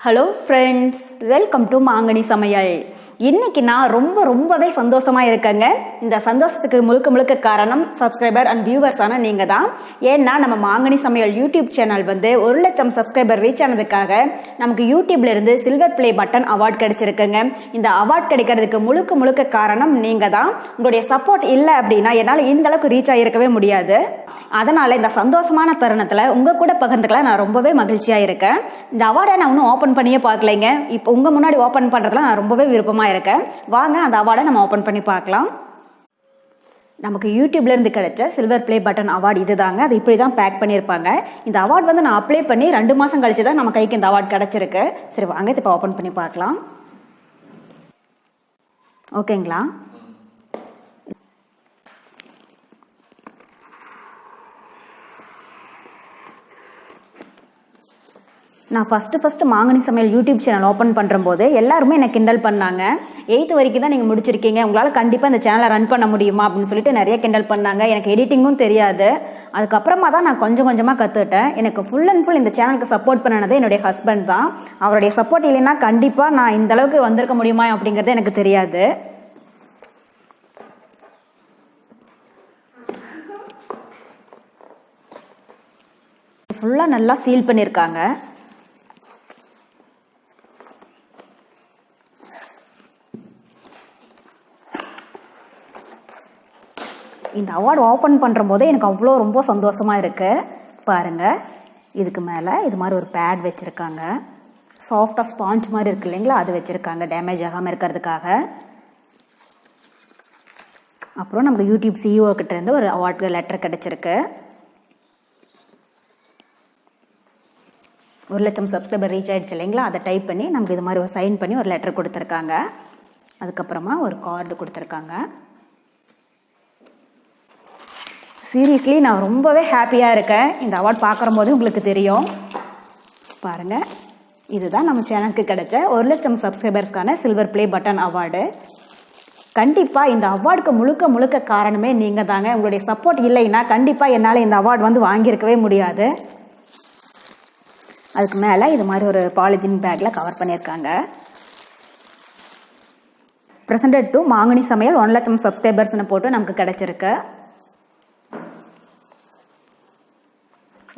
Hello friends, welcome to மாங்கனி சமையல். இன்னைக்கு நான் ரொம்பவே சந்தோஷமாக இருக்கேங்க. இந்த சந்தோஷத்துக்கு முழுக்க காரணம் சப்ஸ்கிரைபர் அண்ட் வியூவர்ஸான நீங்கள் தான். ஏன்னா நம்ம மாங்கனி சமையல் யூடியூப் சேனல் 1,00,000 சப்ஸ்கிரைபர் ரீச் ஆனதுக்காக நமக்கு யூடியூப்லேருந்து சில்வர் ப்ளே பட்டன் அவார்ட் கிடைச்சிருக்குங்க. இந்த அவார்ட் கிடைக்கிறதுக்கு முழுக்க காரணம் நீங்கள் தான். உங்களுடைய சப்போர்ட் இல்லை அப்படின்னா என்னால் இந்த அளவுக்கு ரீச் ஆகிருக்கவே முடியாது. அதனால் இந்த சந்தோஷமான தருணத்தில் உங்கள் கூட பகிர்ந்துக்கலாம் நான் ரொம்பவே மகிழ்ச்சியாக இருக்கேன். இந்த அவார்டை நான் இன்னும் ஓப்பன் பண்ணியே பார்க்கலைங்க. இப்போ உங்கள் முன்னாடி ஓப்பன் பண்ணுறதுல நான் ரொம்பவே விருப்பமாக இருக்கேன். வாங்க அந்த அவார்டை நம்ம ஓப்பன் பண்ணி பார்க்கலாம். நமக்கு யூடியூப்லேருந்து கிடைச்ச சில்வர் ப்ளே பட்டன் அவார்டு இது தாங்க. அது இப்படி தான் பேக் பண்ணியிருப்பாங்க. இந்த அவார்டு நான் அப்ளை பண்ணி 2 மாதம் கழிச்சு தான் நம்ம கைக்கு இந்த அவார்டு கிடச்சிருக்கு. சரி வாங்க இப்போ ஓப்பன் பண்ணி பார்க்கலாம். ஓகேங்களா? நான் ஃபஸ்ட்டு மாங்கனி சமையல் யூடியூப் சேனல் ஓப்பன் பண்ணும்போது எல்லாருமே என்னை கிண்டல் பண்ணாங்க. 8th வரைக்கும் தான் நீங்கள் முடிச்சிருக்கீங்க, உங்களால் கண்டிப்பாக இந்த சேனலை ரன் பண்ண முடியுமா அப்படின்னு சொல்லிட்டு நிறைய கிண்டல் பண்ணாங்க. எனக்கு எடிட்டிங்கும் தெரியாது. அதுக்கப்புறமா தான் நான் கொஞ்சமாக கற்றுக்கிட்டேன். எனக்கு ஃபுல் அண்ட் ஃபுல் இந்த சேனலுக்கு சப்போர்ட் பண்ணினது என்னுடைய ஹஸ்பண்ட் தான். அவருடைய சப்போர்ட் இல்லைன்னா கண்டிப்பாக நான் இந்த அளவுக்கு வந்திருக்க முடியுமா அப்படிங்கிறது எனக்கு தெரியாது. ஃபுல்லாக நல்லா சீல் பண்ணியிருக்காங்க. இந்த அவார்டு ஓப்பன் பண்ணுற போதே எனக்கு அவ்வளோ ரொம்ப சந்தோஷமாக இருக்குது. பாருங்கள், இதுக்கு மேலே இது மாதிரி ஒரு பேட் வச்சுருக்காங்க. சாஃப்டாக ஸ்பாஞ்ச் மாதிரி இருக்குது இல்லைங்களா, அது வச்சுருக்காங்க டேமேஜ் ஆகாமல் இருக்கிறதுக்காக. அப்புறம் நமக்கு யூடியூப் சிஇஓ கிட்டேருந்து ஒரு அவார்டு லெட்டர் கிடச்சிருக்கு. 1,00,000 சப்ஸ்கிரைபர் ரீச் ஆகிடுச்சு இல்லைங்களா, அதை டைப் பண்ணி நமக்கு இது மாதிரி ஒரு சைன் பண்ணி ஒரு லெட்டர் கொடுத்துருக்காங்க. அதுக்கப்புறமா ஒரு கார்டு கொடுத்துருக்காங்க. சீரியஸ்லி நான் ரொம்பவே ஹாப்பியாக இருக்கேன். இந்த அவார்ட் பார்க்குற போது உங்களுக்கு தெரியும். பாருங்கள், இதுதான் நம்ம சேனலுக்கு கிடைச்ச 1,00,000 சப்ஸ்கிரைபர்ஸ்க்கான சில்வர் ப்ளே பட்டன் அவார்டு. கண்டிப்பாக இந்த அவார்டுக்கு முழுக்க காரணமே நீங்கள் தாங்க. உங்களுடைய சப்போர்ட் இல்லைன்னா கண்டிப்பாக என்னால் இந்த அவார்டு வாங்கியிருக்கவே முடியாது. அதுக்கு மேலே இது மாதிரி ஒரு பாலித்தீன் பேக்கில் கவர் பண்ணியிருக்காங்க. ப்ரெசென்டட் டு மாங்கனி சமையல் 1,00,000 சப்ஸ்கிரைபர்ஸ்னு போட்டு நமக்கு கிடச்சிருக்கு.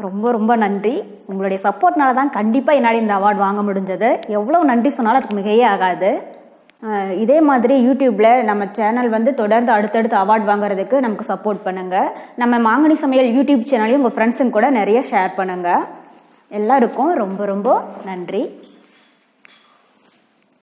ரொம்ப நன்றி. உங்களுடைய சப்போர்ட்னால தான் கண்டிப்பாக என்னால் இந்த அவார்டு வாங்க முடிஞ்சது. எவ்வளோ நன்றி சொன்னாலும் அதுக்கு மிகையே ஆகாது. இதே மாதிரி யூடியூப்பில் நம்ம சேனல் தொடர்ந்து அடுத்தடுத்து அவார்டு வாங்குறதுக்கு நமக்கு சப்போர்ட் பண்ணுங்கள். நம்ம மாங்கனி சமையல் யூடியூப் சேனலையும் உங்கள் ஃப்ரெண்ட்ஸுங்க கூட நிறைய ஷேர் பண்ணுங்கள். எல்லாருக்கும் ரொம்ப நன்றி.